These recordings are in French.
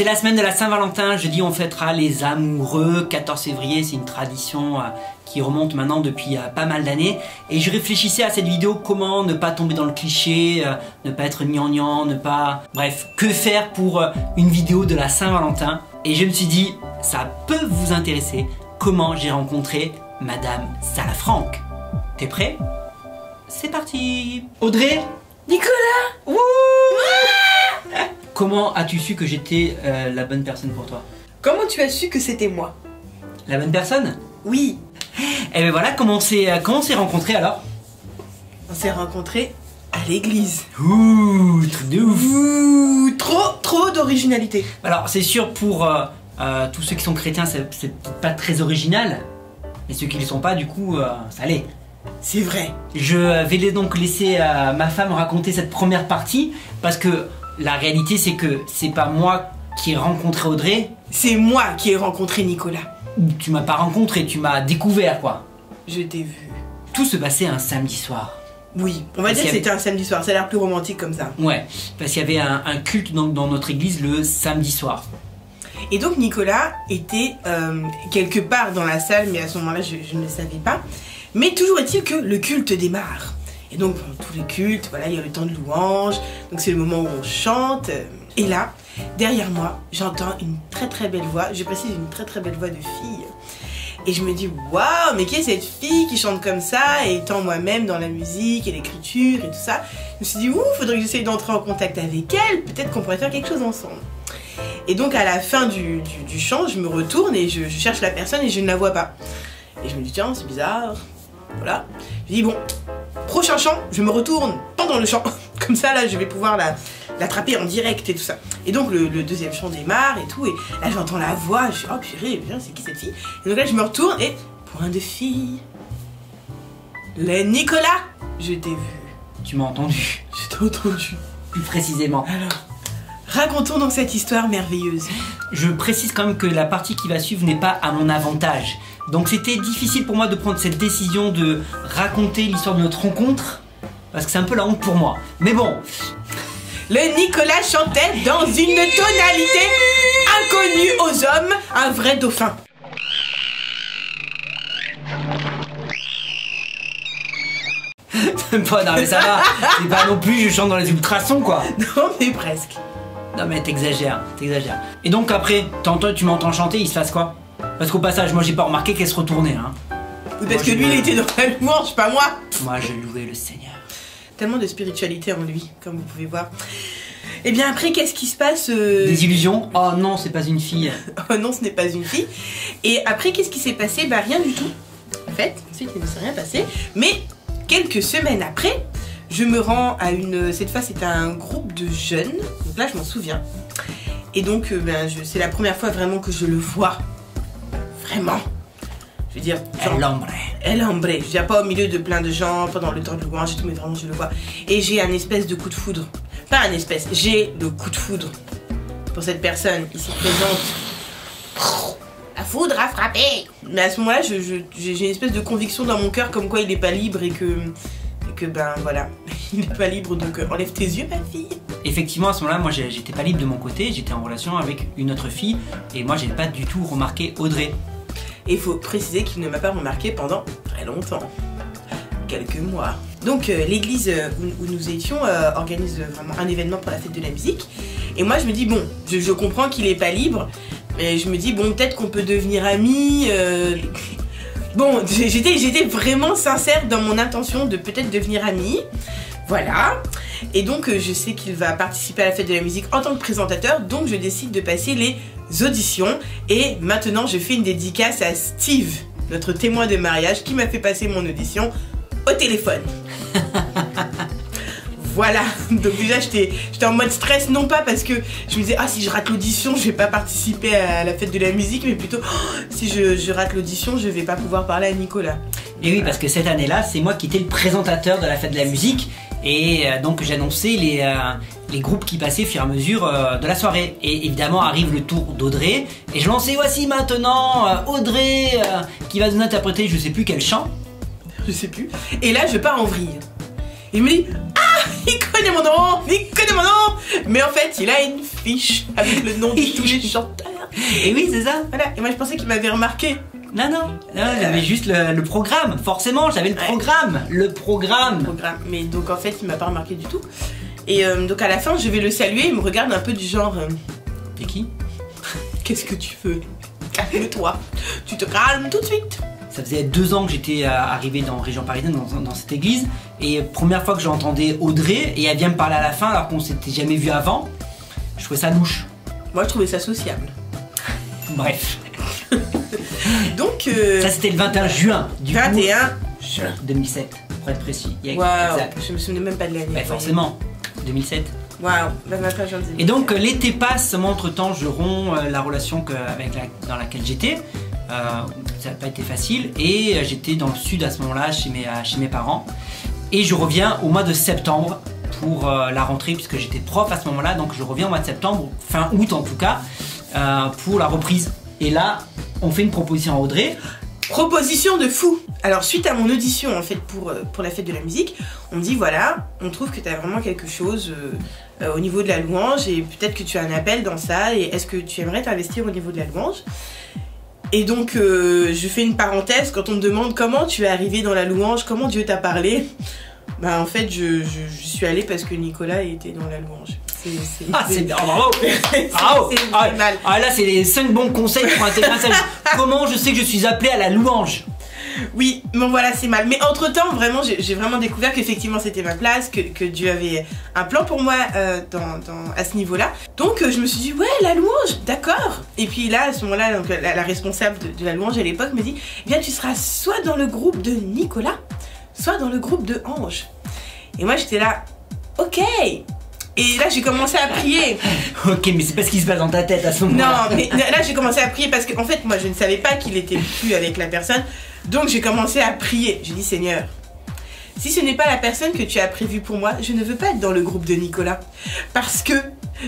c'est la semaine de la Saint-Valentin, jeudi on fêtera les amoureux, 14 février, c'est une tradition qui remonte maintenant depuis pas mal d'années. Et je réfléchissais à cette vidéo, comment ne pas tomber dans le cliché, ne pas être gnangnan, ne pas... Bref, que faire pour une vidéo de la Saint-Valentin. Et je me suis dit, ça peut vous intéresser, comment j'ai rencontré Madame Salafranque. T'es prêt? C'est parti. Audrey? Nicolas! Wouh! Comment as-tu su que j'étais la bonne personne pour toi? Comment tu as su que c'était moi? La bonne personne? Oui. Et ben voilà, comment on s'est rencontrés alors? On s'est rencontrés à l'église. Ouh, truc de ouf. Ouh, trop d'originalité. Alors c'est sûr pour tous ceux qui sont chrétiens, c'est peut-être pas très original. Et ceux qui ne le sont pas, du coup, ça l'est. C'est vrai. Je vais donc laisser ma femme raconter cette première partie, parce que la réalité c'est que c'est pas moi qui ai rencontré Audrey. C'est moi qui ai rencontré Nicolas. Tu m'as pas rencontré, tu m'as découvert quoi. Je t'ai vu. Tout se passait un samedi soir. Oui, on va dire que c'était un samedi soir, ça a l'air plus romantique comme ça. Ouais, parce qu'il y avait un culte dans notre église le samedi soir. Et donc Nicolas était quelque part dans la salle, mais à ce moment-là je ne le savais pas. Mais toujours est-il que le culte démarre. Et donc pendant tous les cultes, voilà, il y a le temps de louange, donc c'est le moment où on chante. Et là, derrière moi, j'entends une très belle voix, je précise une très belle voix de fille. Et je me dis, waouh, mais qui est cette fille qui chante comme ça? Et étant moi-même dans la musique et l'écriture et tout ça, je me suis dit, ouh, faudrait que j'essaye d'entrer en contact avec elle, peut-être qu'on pourrait faire quelque chose ensemble. Et donc à la fin du chant, je me retourne et je cherche la personne et je ne la vois pas. Et je me dis, tiens, c'est bizarre. Voilà. Je dis, bon, prochain chant, je me retourne pendant le chant. Comme ça, là, je vais pouvoir l'attraper en direct et tout ça. Et donc, le deuxième chant démarre et tout. Et là, j'entends la voix. Je suis, oh purée, c'est qui cette fille? Et donc là, je me retourne et, point de fille. Les Nicolas, je t'ai vu. Tu m'as entendu. Je t'ai entendu. Plus précisément. Alors, racontons donc cette histoire merveilleuse. Je précise quand même que la partie qui va suivre n'est pas à mon avantage. Donc c'était difficile pour moi de prendre cette décision de raconter l'histoire de notre rencontre, parce que c'est un peu la honte pour moi. Mais bon. Le Nicolas chantait dans une tonalité inconnue aux hommes, un vrai dauphin. Non mais ça va, c'est pas non plus je chante dans les ultrasons quoi. Non mais presque. Non mais t'exagères. Et donc après, tu m'entends chanter, il se passe quoi? Parce qu'au passage, moi j'ai pas remarqué qu'elle se retournait hein. Ou parce que lui il était dans la louange, pas moi. Moi je louais le Seigneur. Tellement de spiritualité en lui, comme vous pouvez voir. Et bien après, qu'est-ce qui se passe Des illusions? Oh non, c'est pas une fille. Oh non, ce n'est pas une fille. Et après, qu'est-ce qui s'est passé? Bah rien du tout. En fait, ensuite il ne s'est rien passé. Mais quelques semaines après, je me rends à cette fois c'était un groupe de jeunes. Donc là je m'en souviens. Et donc c'est la première fois vraiment que je le vois. Vraiment. Je veux dire, El hombre. Je veux dire, pas au milieu de plein de gens, pendant le temps de louange et tout, mais vraiment je le vois. Et j'ai un espèce de coup de foudre. Pas un espèce, j'ai le coup de foudre pour cette personne. Il se présente. La foudre a frappé. Mais à ce moment-là, j'ai une espèce de conviction dans mon cœur comme quoi il n'est pas libre et que ben voilà, il n'est pas libre, donc enlève tes yeux ma fille. Effectivement à ce moment-là, moi j'étais pas libre de mon côté, j'étais en relation avec une autre fille et moi j'ai pas du tout remarqué Audrey. Et il faut préciser qu'il ne m'a pas remarqué pendant très longtemps, quelques mois. Donc l'église où nous étions organise vraiment un événement pour la fête de la musique. Et moi je me dis bon, je comprends qu'il est pas libre, mais je me dis bon peut-être qu'on peut devenir amis. Bon, j'étais vraiment sincère dans mon intention de peut-être devenir amie. Voilà. Et donc je sais qu'il va participer à la fête de la musique en tant que présentateur, donc je décide de passer les auditions. Et maintenant je fais une dédicace à Steve, notre témoin de mariage, qui m'a fait passer mon audition au téléphone. Voilà, donc déjà j'étais en mode stress, non pas parce que je me disais ah si je rate l'audition je vais pas participer à la fête de la musique, mais plutôt oh, si je rate l'audition je vais pas pouvoir parler à Nicolas. Et oui, parce que cette année-là c'est moi qui étais le présentateur de la fête de la musique. Et donc j'annonçais les groupes qui passaient au fur et à mesure de la soirée. Et évidemment arrive le tour d'Audrey. Et je lançais voici maintenant Audrey qui va nous interpréter je sais plus quel chant. Je sais plus. Et là je pars en vrille. Et je me dis ah il connaît mon nom, il connaît mon nom. Mais en fait, il a une fiche avec le nom de tous les chanteurs. Et oui, c'est ça. Voilà, et moi je pensais qu'il m'avait remarqué. Non, j'avais juste le programme, forcément, j'avais le programme. Mais donc en fait, il m'a pas remarqué du tout. Et donc à la fin, je vais le saluer, il me regarde un peu du genre... T'es qui? Qu'est-ce que tu veux? Calme-toi, tu te calmes tout de suite. Ça faisait 2 ans que j'étais arrivé dans région parisienne, dans cette église. Et première fois que j'entendais Audrey, et elle vient me parler à la fin alors qu'on s'était jamais vu avant. Je trouvais ça louche. Moi je trouvais ça sociable. Bref. Donc... Ça c'était le 21 juin. Du 21 juin 2007, pour être précis. Waouh, je me souvenais même pas de l'année. Bah forcément, 2007. Waouh, bah ma page en Et donc l'été passe, moi entre temps je romps la relation dans laquelle j'étais. Ça n'a pas été facile et j'étais dans le sud à ce moment-là chez mes parents. Et je reviens au mois de septembre pour la rentrée puisque j'étais prof à ce moment-là. Donc je reviens au mois de septembre, fin août en tout cas, pour la reprise. Et là, on fait une proposition à Audrey. Proposition de fou. Alors suite à mon audition en fait pour la fête de la musique, on me dit voilà, on trouve que tu as vraiment quelque chose au niveau de la louange et peut-être que tu as un appel dans ça et est-ce que tu aimerais t'investir au niveau de la louange? Et donc je fais une parenthèse quand on me demande comment tu es arrivé dans la louange, comment Dieu t'a parlé. Bah en fait je suis allée parce que Nicolas était dans la louange. C'est bien, bravo! Bravo! Là c'est les 5 bons conseils pour intégrer ça. Comment je sais que je suis appelé à la louange? Oui, bon voilà, c'est mal. Mais entre temps, vraiment, j'ai vraiment découvert qu'effectivement c'était ma place, que Dieu avait un plan pour moi à ce niveau-là. Donc je me suis dit, ouais, la louange, d'accord. Et puis là, à ce moment-là, la responsable de la louange à l'époque me dit, eh bien tu seras soit dans le groupe de Nicolas, soit dans le groupe de Ange. Et moi j'étais là, ok. Et là j'ai commencé à prier. Ok, mais c'est pas ce qui se passe dans ta tête à ce moment-là. Non, mais là j'ai commencé à prier parce qu'en fait moi je ne savais pas qu'il était plus avec la personne. Donc j'ai commencé à prier. J'ai dit Seigneur, si ce n'est pas la personne que tu as prévue pour moi, je ne veux pas être dans le groupe de Nicolas. Parce que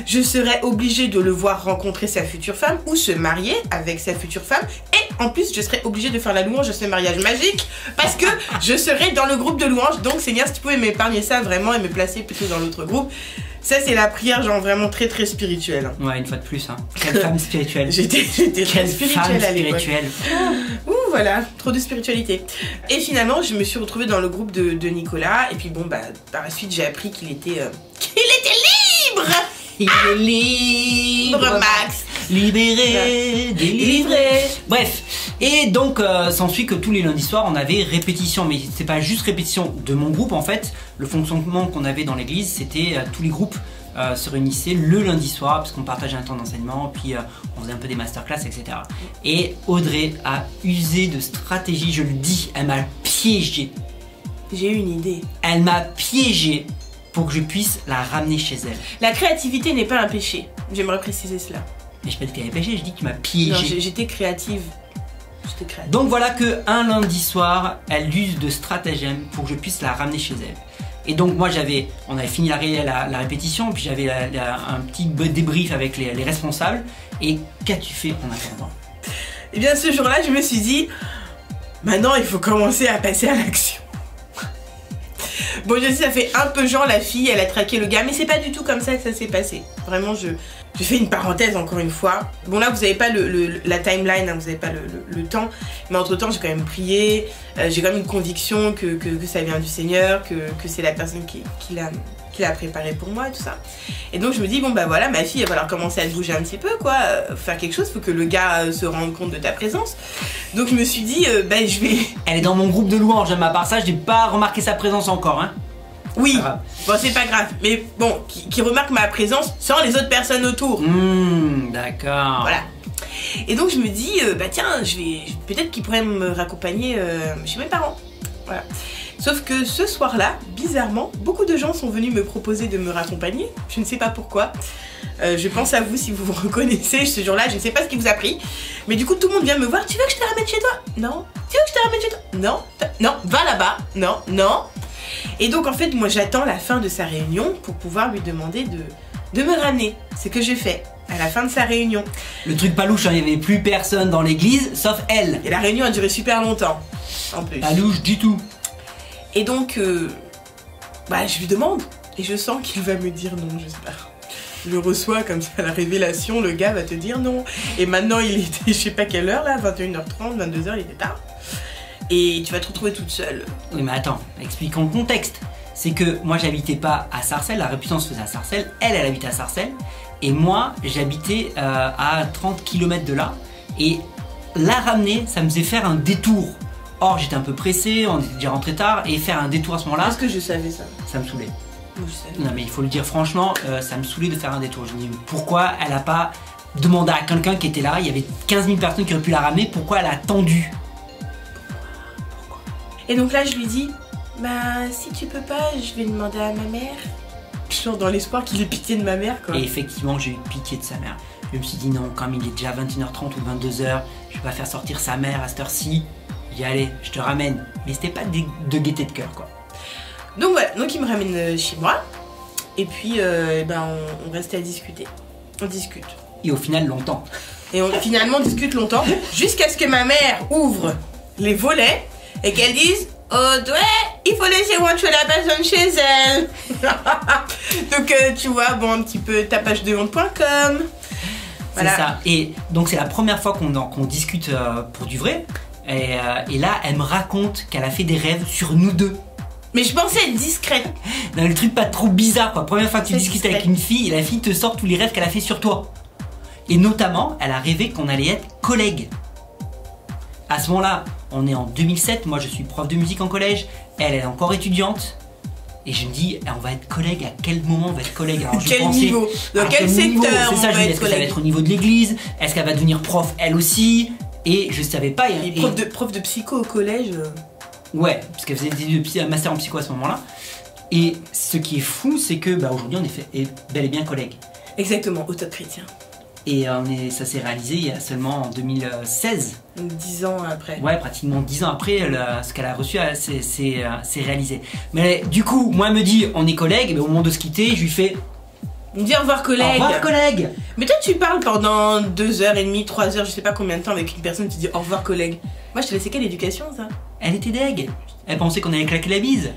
je serais obligée de le voir rencontrer sa future femme ou se marier avec sa future femme. Et en plus je serais obligée de faire la louange de ce mariage magique parce que je serais dans le groupe de louange. Donc Seigneur, si tu pouvais m'épargner ça vraiment et me placer plutôt dans l'autre groupe. Ça c'est la prière genre vraiment très très spirituelle. Ouais, une fois de plus, hein. Quelle femme spirituelle. J'étais très spirituelle à l'époque. Ouh voilà, trop de spiritualité. Et finalement je me suis retrouvée dans le groupe de Nicolas. Et puis bon bah par la suite j'ai appris qu'il était libre. Il est libre, Max. Libéré, délivré. Bref, et donc s'ensuit que tous les lundis soirs on avait répétition, mais c'est pas juste répétition de mon groupe en fait. Le fonctionnement qu'on avait dans l'église, c'était tous les groupes se réunissaient le lundi soir parce qu'on partageait un temps d'enseignement, puis on faisait un peu des masterclass, etc. Et Audrey a usé de stratégie, je le dis, elle m'a piégé. J'ai eu une idée. Elle m'a piégé pour que je puisse la ramener chez elle. La créativité n'est pas un péché. J'aimerais préciser cela. Mais je pas dit qu'elle avait péché, je dis que tu m'as piégé. Non, j'étais créative. Donc voilà que un lundi soir, elle use de stratagème pour que je puisse la ramener chez elle. Et donc moi on avait fini la répétition, puis j'avais un petit débrief avec les responsables. Et qu'as-tu fait en attendant? Eh bien ce jour-là, je me suis dit, maintenant il faut commencer à passer à l'action. Bon, je sais, ça fait un peu genre la fille, elle a traqué le gars, mais c'est pas du tout comme ça que ça s'est passé. Vraiment, je fais une parenthèse encore une fois. Bon là, vous avez pas la timeline, hein, vous avez pas le temps, mais entre temps, j'ai quand même prié, j'ai quand même une conviction que ça vient du Seigneur, que c'est la personne qui l'a préparé pour moi et tout ça. Et donc je me dis, bon bah voilà, ma fille, elle va falloir commencer à se bouger un petit peu, quoi, faire quelque chose, faut que le gars se rende compte de ta présence. Donc je me suis dit, bah je vais... Elle est dans mon groupe de louanges, à part ça, je n'ai pas remarqué sa présence encore, hein. Oui, bon c'est pas grave, mais bon, qui remarque ma présence sans les autres personnes autour. D'accord. Voilà. Et donc je me dis, bah tiens, peut-être qu'il pourrait me raccompagner chez mes parents. Voilà. Sauf que ce soir-là, bizarrement, beaucoup de gens sont venus me proposer de me raccompagner. Je ne sais pas pourquoi. Je pense à vous si vous vous reconnaissez ce jour-là. Je ne sais pas ce qui vous a pris. Mais du coup, tout le monde vient me voir. Tu veux que je te ramène chez toi? Non. Tu veux que je te ramène chez toi? Non. Non. Va là-bas. Non. Non. Et donc, en fait, moi, j'attends la fin de sa réunion pour pouvoir lui demander de me ramener. C'est ce que j'ai fait à la fin de sa réunion. Le truc pas louche, hein, il n'y avait plus personne dans l'église, sauf elle. Et la réunion a duré super longtemps, en plus. Pas louche du tout. Et donc, bah, je lui demande, Et je sens qu'il va me dire non, j'espère. Je reçois comme ça la révélation, le gars va te dire non. Et maintenant il était, je sais pas quelle heure là, 21h30, 22h, il était tard. Et tu vas te retrouver toute seule. Oui mais attends, expliquons le contexte. C'est que moi j'habitais pas à Sarcelles, la République se faisait à Sarcelles, elle habitait à Sarcelles. Et moi j'habitais à 30 km de là. Et la ramener, ça me faisait faire un détour. Or j'étais un peu pressé, on était déjà rentré tard. Et faire un détour à ce moment-là... Est-ce que je savais ça? Ça me saoulait. Je Non mais il faut le dire franchement, ça me saoulait de faire un détour. Je me dis pourquoi elle a pas demandé à quelqu'un qui était là, il y avait 15 000 personnes qui auraient pu la ramener, pourquoi elle a attendu? Et donc là je lui dis, bah si tu peux pas, je vais demander à ma mère. Genre dans l'espoir qu'il ait pitié de ma mère quoi. Et effectivement j'ai eu pitié de sa mère. Je me suis dit non, comme il est déjà 21h30 ou 22h, je vais pas faire sortir sa mère à cette heure-ci. J'ai dit allez, je te ramène. Mais c'était pas de gaieté de cœur quoi. Donc voilà, donc il me ramène chez moi. Et puis on restait à discuter. On discute. Et au final longtemps. Et finalement on discute longtemps. Jusqu'à ce que ma mère ouvre les volets et qu'elle dise Audrey, il faut laisser rentrer la personne chez elle. Donc tu vois, bon, un petit peu tapage de honte.com. Voilà. C'est ça. Et donc c'est la première fois qu'on discute pour du vrai. Et là, elle me raconte qu'elle a fait des rêves sur nous deux. Mais je pensais être discrète. Non, le truc pas trop bizarre quoi. Première fois que tu discutes avec une fille et la fille te sort tous les rêves qu'elle a fait sur toi. Et notamment, elle a rêvé qu'on allait être collègues. À ce moment-là, on est en 2007, moi je suis prof de musique en collège, elle est encore étudiante. Et je me dis, on va être collègues, à quel moment on va être collègues? Alors, quel niveau? Dans quel secteur? C'est ça, je me dis, est-ce que ça va être au niveau de l'église? Est-ce qu'elle va devenir prof elle aussi? Et je savais pas. Prof de psycho au collège. Ouais, parce qu'elle faisait un master en psycho à ce moment-là. Et ce qui est fou, c'est que aujourd'hui on est bel et bien collègues. Exactement, au top chrétien. Et ça s'est réalisé il y a seulement en 2016. Donc 10 ans après. Ouais, pratiquement 10 ans après, ce qu'elle a reçu s'est réalisé. Mais du coup, moi elle me dit on est collègues, mais au moment de se quitter, je lui fais... Il me dit au revoir collègue. Au revoir collègue. Mais toi tu parles pendant 2h30, 3h, je sais pas combien de temps avec une personne, tu dis au revoir collègue. Moi je te laissais quelle éducation ça? Elle était deg. Elle pensait qu'on allait claquer la bise.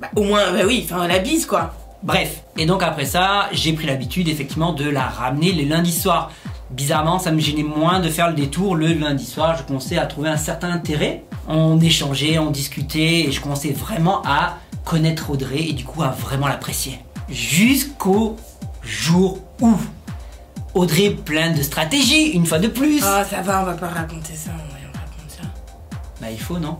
Bah au moins, bah oui, enfin la bise quoi. Bref, et donc après ça, j'ai pris l'habitude effectivement de la ramener les lundis soirs. Bizarrement, ça me gênait moins de faire le détour le lundi soir. Je commençais à trouver un certain intérêt. On échangeait, on discutait et je commençais vraiment à connaître Audrey et du coup à vraiment l'apprécier. Jusqu'au jour où Audrey pleine de stratégie, une fois de plus. Ah ça va, on va pas raconter ça, on raconte ça. Bah il faut non?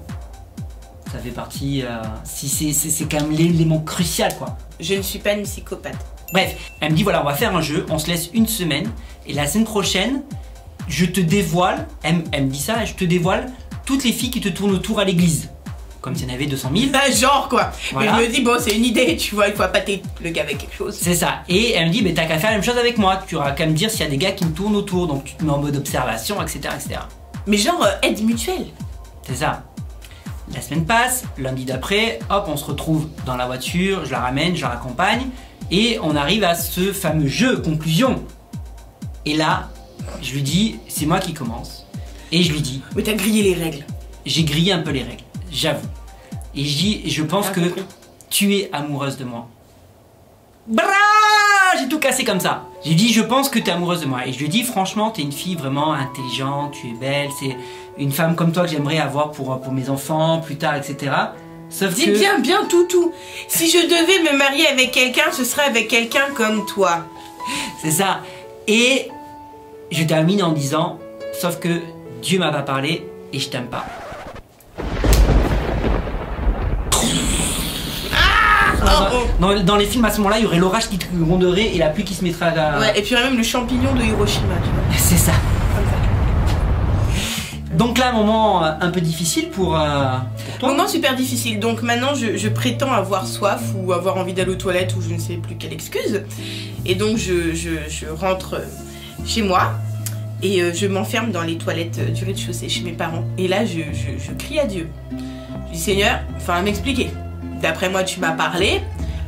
Ça fait partie, si c'est quand même l'élément crucial quoi. Je ne suis pas une psychopathe. Bref, elle me dit voilà on va faire un jeu, on se laisse une semaine et la semaine prochaine je te dévoile, elle me dit ça, je te dévoile toutes les filles qui te tournent autour à l'église. Comme s'il y en avait 200 000. Bah genre quoi. Voilà. Mais je me dis bon c'est une idée, tu vois, il faut appâter le gars avec quelque chose. C'est ça, et elle me dit mais t'as qu'à faire la même chose avec moi, tu auras qu'à me dire s'il y a des gars qui me tournent autour, donc tu te mets en mode observation, etc. etc. Mais genre aide mutuelle. C'est ça. La semaine passe, lundi d'après, hop, on se retrouve dans la voiture, je la ramène, je la raccompagne, et on arrive à ce fameux jeu, conclusion. Et là, je lui dis, c'est moi qui commence, et je lui dis... Mais t'as grillé les règles. J'ai grillé un peu les règles, j'avoue. Et je dis, je pense que tu es amoureuse de moi. Brrrr, j'ai tout cassé comme ça. J'ai dit, je pense que tu es amoureuse de moi. Et je lui ai dit, franchement, tu es une fille vraiment intelligente, tu es belle, c'est une femme comme toi que j'aimerais avoir pour mes enfants, plus tard, etc. Sauf dis que... bien tout. Si je devais me marier avec quelqu'un, ce serait avec quelqu'un comme toi. C'est ça. Et je termine en disant, sauf que Dieu m'a pas parlé et je t'aime pas. Dans les films à ce moment-là, il y aurait l'orage qui gronderait et la pluie qui se mettrait à... Ouais, et puis même le champignon de Hiroshima, tu vois. C'est ça. Donc là, un moment un peu difficile pour toi. Moment super difficile. Donc maintenant, je prétends avoir soif ou avoir envie d'aller aux toilettes ou je ne sais plus quelle excuse. Et donc je rentre chez moi et je m'enferme dans les toilettes du rez-de-chaussée chez mes parents. Et là, je crie à Dieu. Je dis Seigneur, enfin m'expliquer. D'après moi, tu m'as parlé.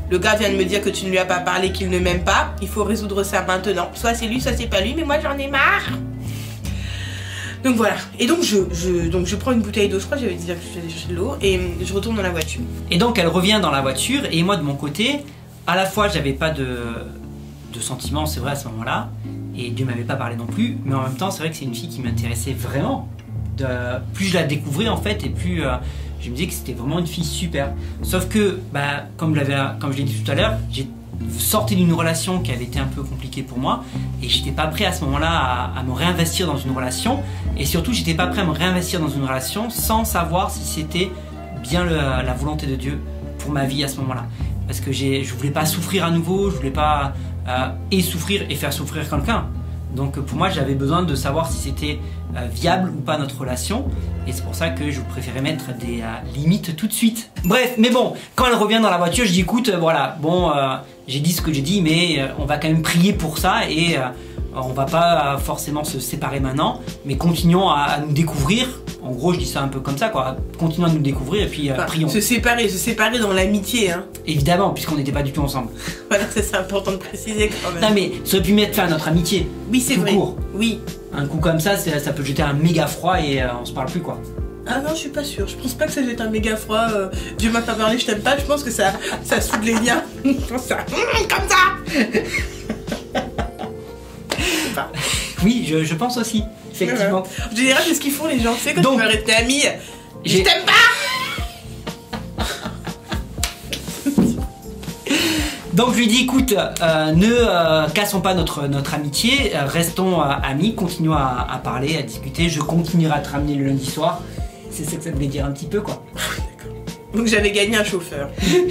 Le gars vient de me dire que tu ne lui as pas parlé, qu'il ne m'aime pas. Il faut résoudre ça maintenant. Soit c'est lui, soit c'est pas lui, mais moi j'en ai marre. Donc voilà. Et donc je prends une bouteille d'eau. Je crois que j'avais dit que j'allais chercher de l'eau. Et je retourne dans la voiture. Et donc elle revient dans la voiture. Et moi de mon côté, à la fois j'avais pas de sentiments, c'est vrai à ce moment-là, et Dieu m'avait pas parlé non plus, mais en même temps c'est vrai que c'est une fille qui m'intéressait vraiment. Plus je la découvrais en fait, et plus je me disais que c'était vraiment une fille super. Sauf que, comme je l'ai dit tout à l'heure, j'ai sorti d'une relation qui avait été un peu compliquée pour moi, et j'étais pas prêt à ce moment-là à me réinvestir dans une relation, et surtout j'étais pas prêt à me réinvestir dans une relation sans savoir si c'était bien la volonté de Dieu pour ma vie à ce moment-là. Parce que je voulais pas souffrir à nouveau, je voulais pas et souffrir et faire souffrir quelqu'un. Donc pour moi j'avais besoin de savoir si c'était viable ou pas notre relation, et c'est pour ça que je préférais mettre des limites tout de suite. Bref, mais bon, quand elle revient dans la voiture, je dis écoute, voilà, bon, j'ai dit ce que j'ai dit, mais on va quand même prier pour ça, et on va pas forcément se séparer maintenant, mais continuons à nous découvrir. En gros, je dis ça un peu comme ça, quoi. Continuons à nous découvrir et puis prions. Se séparer dans l'amitié, hein. Évidemment, puisqu'on n'était pas du tout ensemble. Voilà, c'est important de préciser quand même. Non mais ça aurait pu mettre fin à notre amitié. Oui, c'est vrai. Court. Oui. Un coup comme ça peut jeter un méga froid et on se parle plus, quoi. Ah non, je suis pas sûre. Je pense pas que ça jette un méga froid. Dieu m'a pas parlé, je t'aime pas. Je pense que ça soude les liens. Je pense ça. Comme ça. Oui, je pense aussi. Effectivement. En général, c'est ce qu'ils font les gens. Tu sais, quand Donc, tu veux rester amis, je t'aime pas. Donc je lui dis écoute, ne cassons pas notre amitié, restons amis, continuons à parler, à discuter, je continuerai à te ramener le lundi soir. C'est ça que ça voulait dire un petit peu, quoi. Donc j'avais gagné un chauffeur.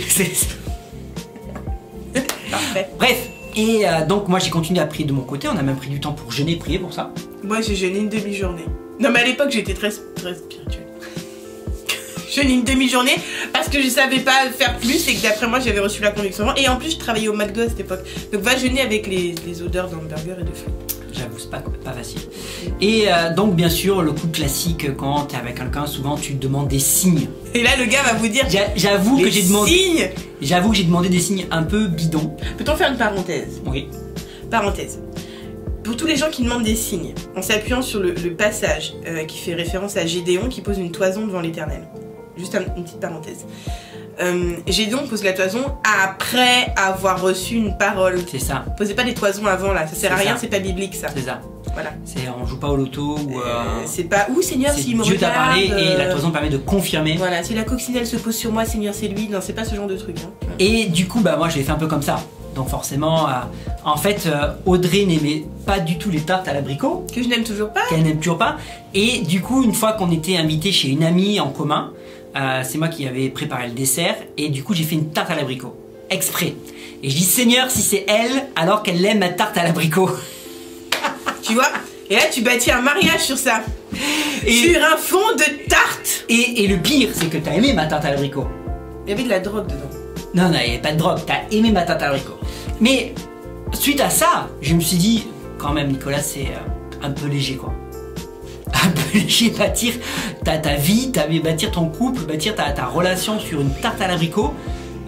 C'est Parfait. Bref, et donc moi j'ai continué à prier de mon côté, on a même pris du temps pour jeûner, prier pour ça. Moi j'ai jeûné une demi-journée. Non mais à l'époque j'étais très spirituelle. Jeûné une demi-journée parce que je savais pas faire plus et que d'après moi j'avais reçu la conviction. Et en plus je travaillais au McDo à cette époque. Donc va jeûner avec les odeurs d'hamburger et de frites. J'avoue, c'est pas facile. Et donc bien sûr le coup classique, quand t'es avec quelqu'un, souvent tu demandes des signes. Et là le gars va vous dire j'avoue que j'ai demandé signes. J'avoue que j'ai demandé des signes un peu bidons. Peut-on faire une parenthèse? Oui. Parenthèse. Pour tous les gens qui demandent des signes, en s'appuyant sur le passage qui fait référence à Gédéon qui pose une toison devant l'Éternel. Juste une petite parenthèse. Gédéon pose la toison après avoir reçu une parole. C'est ça. Posez pas des toisons avant là, ça sert à rien, c'est pas biblique ça. C'est ça. Voilà. On joue pas au loto ou. C'est pas. Ouh Seigneur, s'il me regarde. Dieu t'a parlé et la toison permet de confirmer. Voilà, si la coccinelle se pose sur moi, Seigneur, c'est lui. Non, c'est pas ce genre de truc. Hein. Et du coup, moi je l'ai fait un peu comme ça. Donc forcément, en fait, Audrey n'aimait pas du tout les tartes à l'abricot. Que je n'aime toujours pas. Qu'elle n'aime toujours pas. Et du coup, une fois qu'on était invité chez une amie en commun, c'est moi qui avais préparé le dessert. Et du coup, j'ai fait une tarte à l'abricot. Exprès. Et je dis, Seigneur, si c'est elle, alors qu'elle aime ma tarte à l'abricot. Tu vois? Et là, tu bâtis un mariage sur ça. Sur un fond de tarte. Et le pire, c'est que t'as aimé ma tarte à l'abricot. Il y avait de la drogue dedans. Non, il n'y avait pas de drogue. T'as aimé ma tarte à l'abricot. Mais suite à ça, je me suis dit, quand même, Nicolas, c'est un peu léger, quoi. Un peu léger, bâtir ta vie, bâtir ton couple, bâtir ta relation sur une tarte à l'abricot.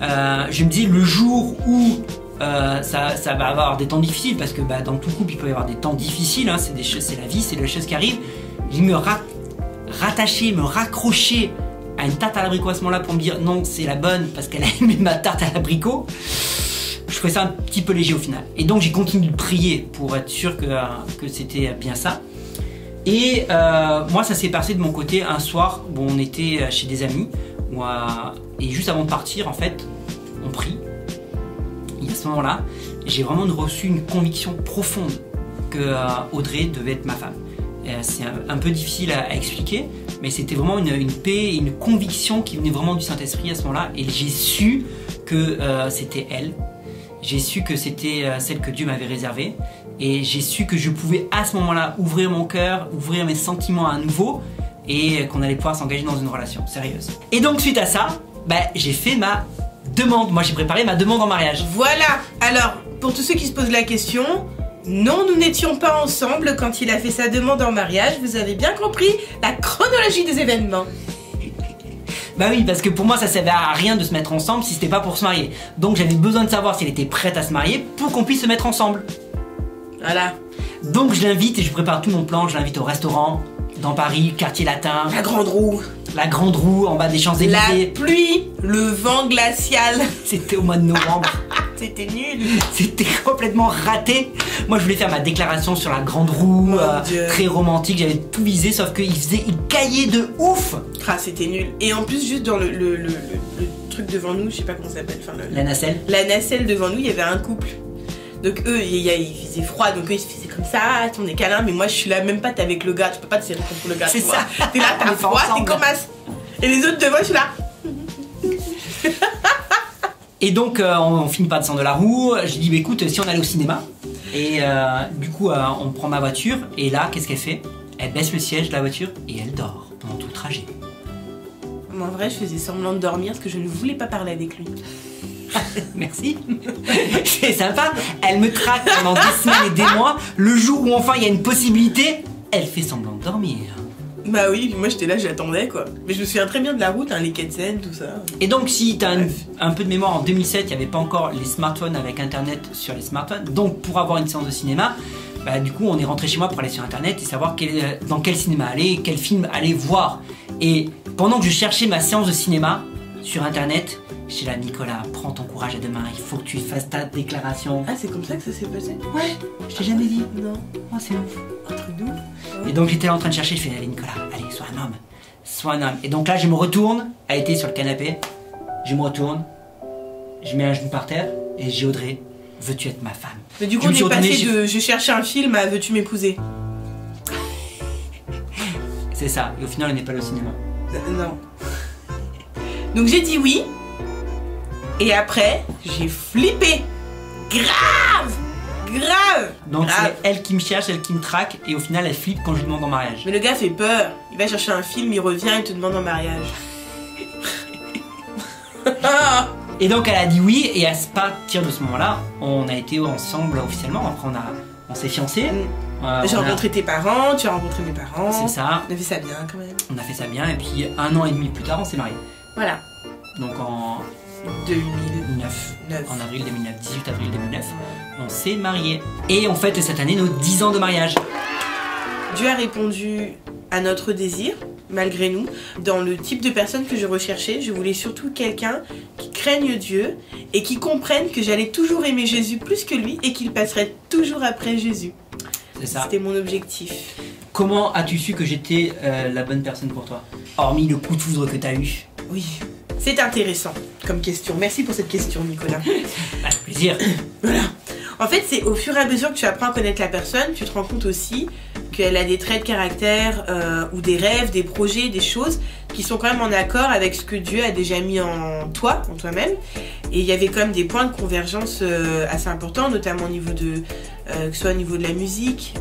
Je me dis, le jour où ça va avoir des temps difficiles, parce que dans tout couple, il peut y avoir des temps difficiles, hein, c'est la vie, c'est les choses qui arrivent. Je me rattacher, me raccrocher à une tarte à l'abricot à ce moment-là pour me dire non, c'est la bonne parce qu'elle a aimé ma tarte à l'abricot. Je trouvais ça un petit peu léger au final. Et donc j'ai continué de prier pour être sûr que c'était bien ça. Et moi ça s'est passé de mon côté un soir où on était chez des amis et juste avant de partir en fait on prie. Et à ce moment-là j'ai vraiment reçu une conviction profonde que Audrey devait être ma femme. C'est un peu difficile à expliquer, mais c'était vraiment une paix et une conviction qui venait vraiment du Saint-Esprit à ce moment-là. Et j'ai su que c'était elle. J'ai su que c'était celle que Dieu m'avait réservée. Et j'ai su que je pouvais à ce moment-là ouvrir mon cœur, ouvrir mes sentiments à nouveau et qu'on allait pouvoir s'engager dans une relation sérieuse. Et donc suite à ça, j'ai fait ma demande. Moi j'ai préparé ma demande en mariage. Voilà. Alors, pour tous ceux qui se posent la question... Non, nous n'étions pas ensemble quand il a fait sa demande en mariage. Vous avez bien compris la chronologie des événements. Bah oui, parce que pour moi, ça servait à rien de se mettre ensemble si c'était pas pour se marier. Donc j'avais besoin de savoir si elle était prête à se marier pour qu'on puisse se mettre ensemble. Voilà. Donc je l'invite et je prépare tout mon plan. Je l'invite au restaurant dans Paris, quartier latin. La Grande Roue. La Grande Roue en bas des Champs-Élysées. La pluie, le vent glacial. C'était au mois de novembre. C'était nul. C'était complètement raté. Moi je voulais faire ma déclaration sur la grande roue, très romantique, j'avais tout visé, sauf qu'il caillait de ouf. Ah, c'était nul. Et en plus, juste dans le truc devant nous, je sais pas comment ça s'appelle. Enfin, la nacelle. La nacelle devant nous, il y avait un couple. Donc eux, il faisait froid, donc eux ils se faisaient comme ça, on est câlin, mais moi je suis là, même pas t'es avec le gars, tu peux pas te serrer contre le gars. C'est ça. T'es là, t'as froid, t'es comme ça. Et les autres devant, je suis là. Et donc on finit par descendre de la roue, je dis bah, écoute, si on allait au cinéma, et du coup on prend ma voiture, et là qu'est-ce qu'elle fait? Elle baisse le siège de la voiture et elle dort pendant tout le trajet. Mais en vrai je faisais semblant de dormir parce que je ne voulais pas parler avec lui. Merci. C'est sympa. Elle me traque pendant des semaines et des mois. Le jour où enfin il y a une possibilité, elle fait semblant de dormir. Bah oui, moi j'étais là, j'attendais quoi. Mais je me souviens très bien de la route, hein, les quais de Seine, tout ça. Et donc si t'as un peu de mémoire, en 2007, il n'y avait pas encore les smartphones avec internet sur les smartphones. Donc pour avoir une séance de cinéma, bah, du coup on est rentré chez moi pour aller sur internet et savoir dans quel cinéma aller, quel film aller voir. Et pendant que je cherchais ma séance de cinéma sur internet, j'étais là, Nicolas, prends ton courage à deux mains, il faut que tu fasses ta déclaration. Ah, c'est comme ça que ça s'est passé? Ouais, je t'ai jamais dit. Non. Oh, c'est ouf. Un truc de ouf. Et donc j'étais là en train de chercher, je fais, allez Nicolas, allez, sois un homme. Sois un homme. Et donc là, je me retourne, elle était sur le canapé, je me retourne, je mets un genou par terre et j'ai Audrey, veux-tu être ma femme? Mais du coup, on est passé de je cherchais un film à veux-tu m'épouser? C'est ça, et au final, on n'est pas allé au cinéma. Non. Donc j'ai dit oui. Et après, j'ai flippé. Grave. Donc c'est elle qui me cherche, elle qui me traque, et au final, elle flippe quand je lui demande en mariage. Mais le gars fait peur. Il va chercher un film, il revient, il te demande en mariage. Et donc elle a dit oui, et à partir de ce moment-là, on a été ensemble officiellement. Après on s'est fiancés. J'ai rencontré tes parents, tu as rencontré mes parents. C'est ça. On a fait ça bien quand même. On a fait ça bien, et puis 1 an et demi plus tard, on s'est mariés. Voilà. Donc en 2009. En avril 2009, 18 avril 2009, on s'est mariés. Et on fête cette année nos 10 ans de mariage. Dieu a répondu à notre désir, malgré nous. Dans le type de personne que je recherchais, je voulais surtout quelqu'un qui craigne Dieu et qui comprenne que j'allais toujours aimer Jésus plus que lui et qu'il passerait toujours après Jésus. C'est ça. C'était mon objectif. Comment as-tu su que j'étais la bonne personne pour toi? Hormis le coup de foudre que t'as eu. Oui, c'est intéressant comme question. Merci pour cette question, Nicolas. Avec plaisir. Voilà. En fait, c'est au fur et à mesure que tu apprends à connaître la personne, tu te rends compte aussi qu'elle a des traits de caractère ou des rêves, des projets, des choses qui sont quand même en accord avec ce que Dieu a déjà mis en toi, en toi-même. Et il y avait quand même des points de convergence assez importants, notamment au niveau de, que ce soit au niveau de la musique,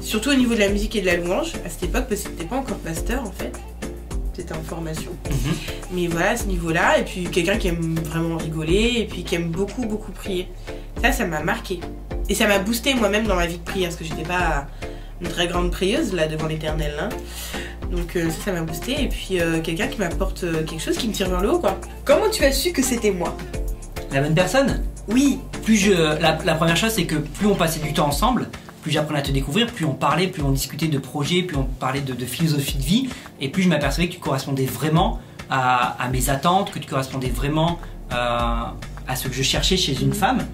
surtout au niveau de la musique et de la louange, à cette époque, parce que t'étais pas encore pasteur en fait. C'était en formation. Mais voilà, à ce niveau-là, et puis quelqu'un qui aime vraiment rigoler, et puis qui aime beaucoup prier. Ça m'a marqué. Et ça m'a boosté moi-même dans ma vie de prière, parce que j'étais pas une très grande prieuse, là, devant l'Éternel. Hein. Donc ça m'a boosté, et puis quelqu'un qui m'apporte quelque chose qui me tire vers le haut, quoi. Comment tu as su que c'était moi? La bonne personne? Oui. La première chose, c'est que plus on passait du temps ensemble, plus j'apprenais à te découvrir, plus on parlait, plus on discutait de projets, plus on parlait de philosophie de vie, et plus je m'apercevais que tu correspondais vraiment à mes attentes, que tu correspondais vraiment à ce que je cherchais chez une femme.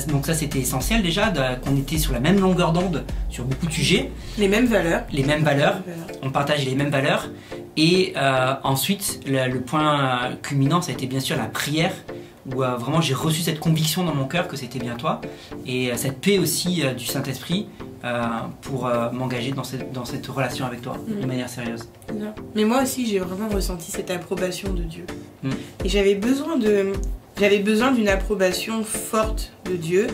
Donc ça c'était essentiel déjà, qu'on était sur la même longueur d'onde sur beaucoup de sujets. Les mêmes valeurs. Les mêmes valeurs, on partageait les mêmes valeurs. Et ensuite, le point culminant, ça a été bien sûr la prière, où vraiment j'ai reçu cette conviction dans mon cœur que c'était bien toi, et cette paix aussi du Saint-Esprit pour m'engager dans cette relation avec toi de manière sérieuse. Mais moi aussi j'ai vraiment ressenti cette approbation de Dieu. Et j'avais besoin d'une approbation forte de Dieu,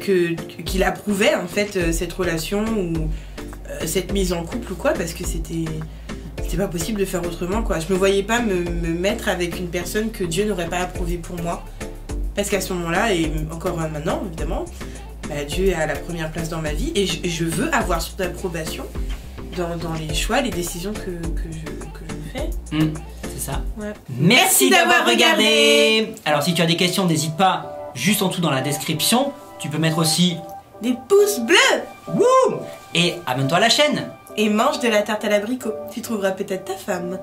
qu'il approuvait en fait cette relation ou cette mise en couple ou quoi, parce que c'était pas possible de faire autrement quoi. Je me voyais pas me mettre avec une personne que Dieu n'aurait pas approuvée pour moi, parce qu'à ce moment-là, et encore maintenant évidemment, bah, Dieu est à la première place dans ma vie, et je veux avoir son approbation dans les choix, les décisions que je fais. C'est ça. Ouais. Merci d'avoir regardé. Alors si tu as des questions, n'hésite pas, juste en dessous dans la description, tu peux mettre aussi des pouces bleus. Wouh. Et abonne-toi à la chaîne. Et mange de la tarte à l'abricot, tu trouveras peut-être ta femme.